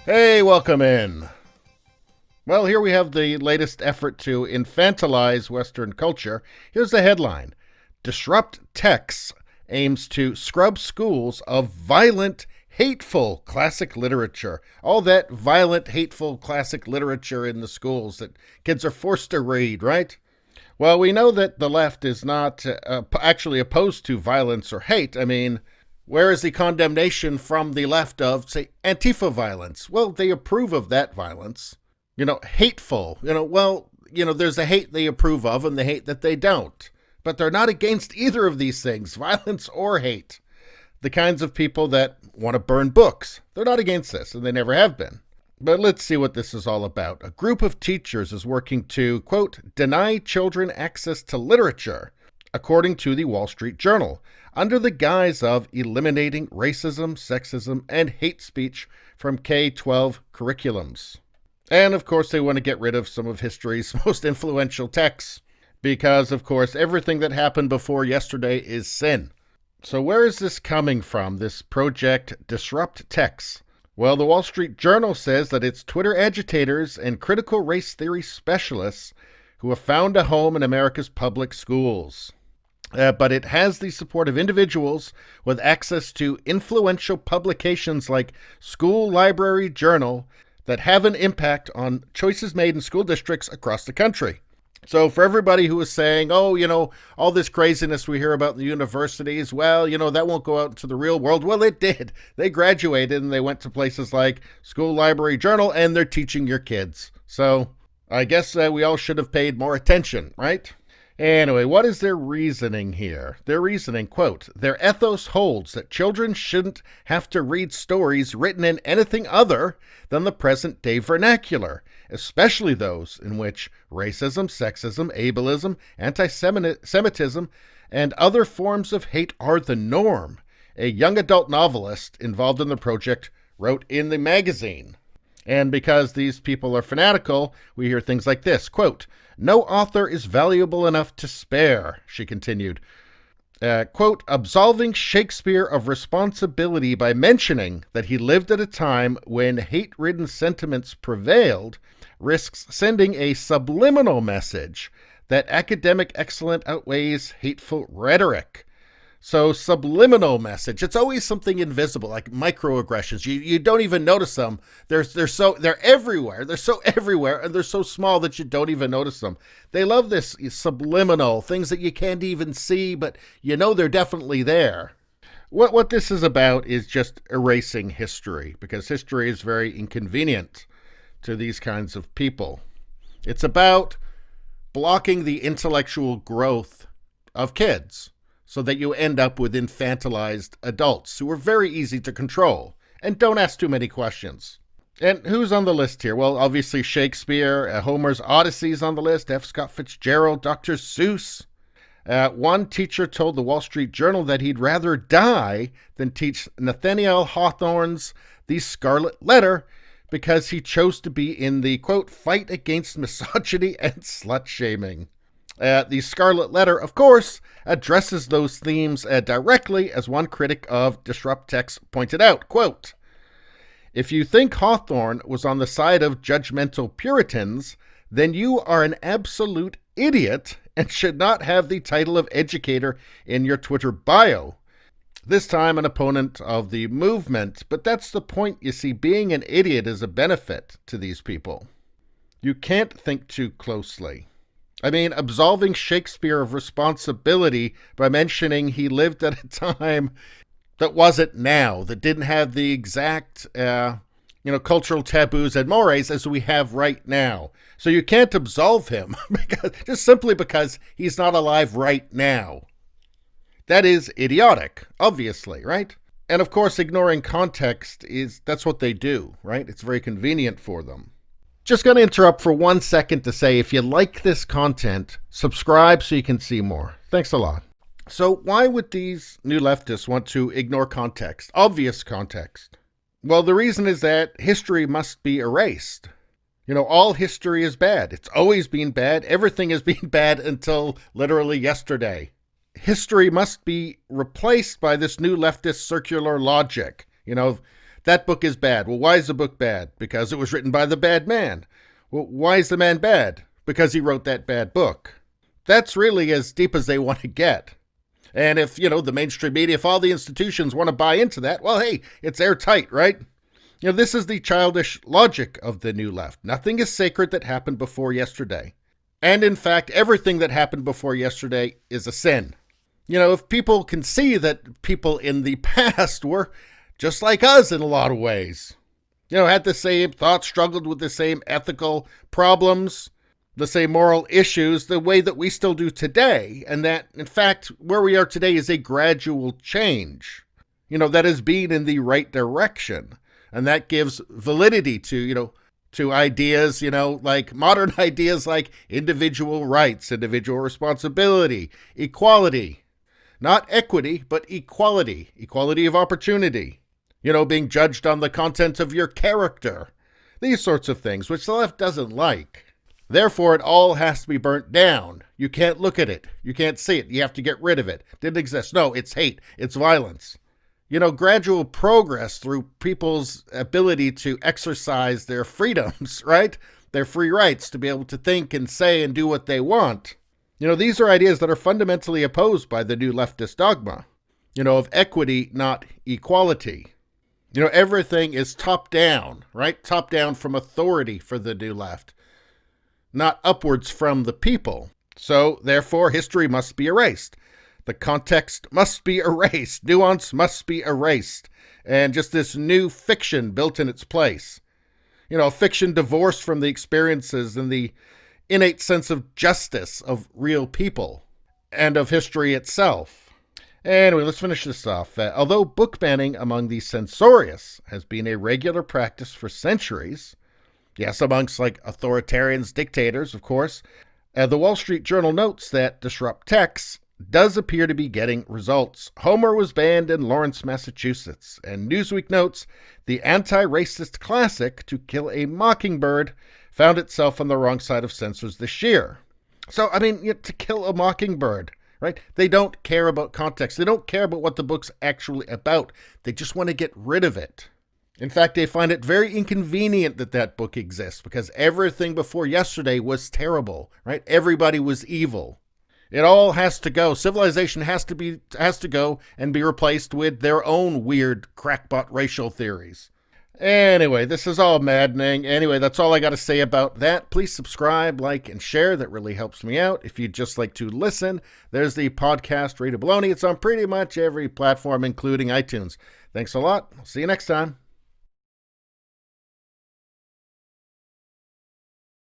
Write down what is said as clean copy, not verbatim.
Hey, welcome in. Well, here we have the latest effort to infantilize Western culture. Here's the headline: Disrupt Texts aims to scrub schools of violent, hateful classic literature. All that violent, hateful classic literature in the schools that kids are forced to read, right? Well, we know that the left is not actually opposed to violence or hate. I mean, where is the condemnation from the left of, say, Antifa violence? Well, they approve of that violence. Hateful. There's a hate they approve of and the hate that they don't. But they're not against either of these things, violence or hate. The kinds of people that want to burn books, they're not against this, and they never have been. But let's see what this is all about. A group of teachers is working to, quote, deny children access to literature, according to the Wall Street Journal, under the guise of eliminating racism, sexism, and hate speech from K-12 curriculums. And, of course, they want to get rid of some of history's most influential texts, because, of course, everything that happened before yesterday is sin. So where is this coming from, this project Disrupt Texts? Well, the Wall Street Journal says that it's Twitter agitators and critical race theory specialists who have found a home in America's public schools. But it has the support of individuals with access to influential publications like School Library Journal that have an impact on choices made in school districts across the country. So for everybody who is saying, all this craziness we hear about in the universities, that won't go out into the real world. Well, it did. They graduated and they went to places like School Library Journal, and they're teaching your kids. So I guess we all should have paid more attention, right? Anyway, what is their reasoning here? Their reasoning, quote, their ethos holds that children shouldn't have to read stories written in anything other than the present-day vernacular, especially those in which racism, sexism, ableism, anti-Semitism, and other forms of hate are the norm, a young adult novelist involved in the project wrote in the magazine. And because these people are fanatical, we hear things like this, quote, no author is valuable enough to spare, she continued. Quote, absolving Shakespeare of responsibility by mentioning that he lived at a time when hate-ridden sentiments prevailed risks sending a subliminal message that academic excellence outweighs hateful rhetoric. So subliminal message, it's always something invisible, like microaggressions. You don't even notice them. They're everywhere. They're so everywhere, and they're so small that you don't even notice them. They love this subliminal, things that you can't even see, but they're definitely there. What this is about is just erasing history, because history is very inconvenient to these kinds of people. It's about blocking the intellectual growth of kids, so that you end up with infantilized adults who are very easy to control and don't ask too many questions. And who's on the list here? Well, obviously Shakespeare, Homer's Odyssey's on the list, F. Scott Fitzgerald, Dr. Seuss. One teacher told the Wall Street Journal that he'd rather die than teach Nathaniel Hawthorne's The Scarlet Letter because he chose to be in the, quote, fight against misogyny and slut-shaming. The Scarlet Letter, of course, addresses those themes directly, as one critic of Disrupt Texts pointed out, quote, if you think Hawthorne was on the side of judgmental Puritans, then you are an absolute idiot and should not have the title of educator in your Twitter bio. This time an opponent of the movement, but that's the point, you see, being an idiot is a benefit to these people. You can't think too closely. I mean, absolving Shakespeare of responsibility by mentioning he lived at a time that wasn't now, that didn't have the exact, cultural taboos and mores as we have right now. So you can't absolve him just simply because he's not alive right now. That is idiotic, obviously, right? And of course, ignoring context that's what they do, right? It's very convenient for them. Just going to interrupt for 1 second to say, if you like this content, subscribe so you can see more. Thanks a lot. So why would these new leftists want to ignore context, obvious context? Well, the reason is that history must be erased. All history is bad. It's always been bad. Everything has been bad until literally yesterday. History must be replaced by this new leftist circular logic, that that book is bad. Well, why is the book bad? Because it was written by the bad man. Well, why is the man bad? Because he wrote that bad book. That's really as deep as they want to get. And if, the mainstream media, if all the institutions want to buy into that, well, hey, it's airtight, right? This is the childish logic of the new left. Nothing is sacred that happened before yesterday. And in fact, everything that happened before yesterday is a sin. If people can see that people in the past were just like us in a lot of ways, had the same thoughts, struggled with the same ethical problems, the same moral issues, the way that we still do today, and that, in fact, where we are today is a gradual change, that is being in the right direction. And that gives validity to ideas, like modern ideas like individual rights, individual responsibility, equality, not equity, but equality of opportunity, being judged on the content of your character, these sorts of things, which the left doesn't like. Therefore, it all has to be burnt down. You can't look at it. You can't see it. You have to get rid of it. Didn't exist. No, it's hate. It's violence. Gradual progress through people's ability to exercise their freedoms, right? Their free rights to be able to think and say and do what they want. These are ideas that are fundamentally opposed by the new leftist dogma, of equity, not equality. Everything is top down, right? Top down from authority for the new left, not upwards from the people. So, therefore, history must be erased. The context must be erased. Nuance must be erased. And just this new fiction built in its place. Fiction divorced from the experiences and the innate sense of justice of real people and of history itself. Anyway, let's finish this off. Although book banning among the censorious has been a regular practice for centuries, yes, amongst authoritarians, dictators, of course, the Wall Street Journal notes that disrupt texts does appear to be getting results. Homer was banned in Lawrence, Massachusetts, and Newsweek notes the anti-racist classic To Kill a Mockingbird found itself on the wrong side of censors this year. So, To Kill a Mockingbird, right? They don't care about context. They don't care about what the book's actually about. They just want to get rid of it. In fact, they find it very inconvenient that that book exists because everything before yesterday was terrible, right? Everybody was evil. It all has to go. Civilization has to go and be replaced with their own weird crackpot racial theories. Anyway, this is all maddening. Anyway, that's all I got to say about that. Please subscribe, like, and share. That really helps me out. If you'd just like to listen, there's the podcast, To Baloney. It's on pretty much every platform, including iTunes. Thanks a lot. See you next time.